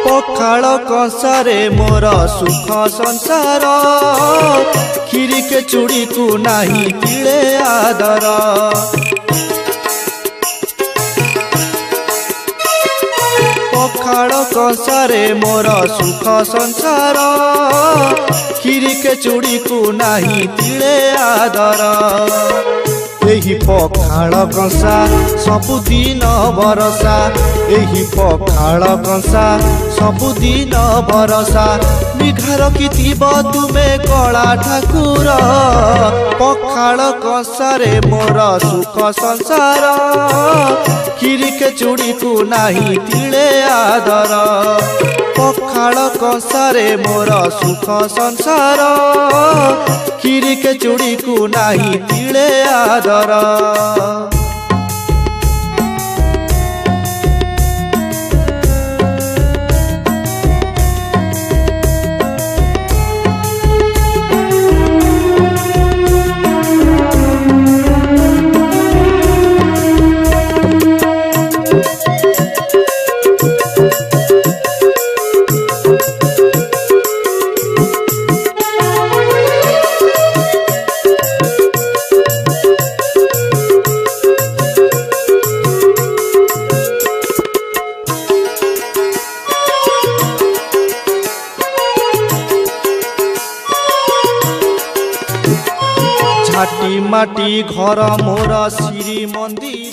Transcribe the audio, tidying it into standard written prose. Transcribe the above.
पखाल कंसारे मोर सुख संसार खीरी के चूड़ी को नाही तिले आदर। पखाल कंसारे मोर सुख संसार खीरी के चूड़ी को नाही तिले आदर। एही पखाल कंसा सबुदिन बरसा एही पखाल कंसा सबुदिन बरसा निघार कि तुमे कला ठाकुर। पखाल कंसारे मोर सुख संसार खीरी के चूड़ी को नाही तिले आदर। पखाल कंसारे मोर सुख संसार खीरी के चूड़ी को नाही तिले आदर। झाटी माटी घर मोर श्री मंदिर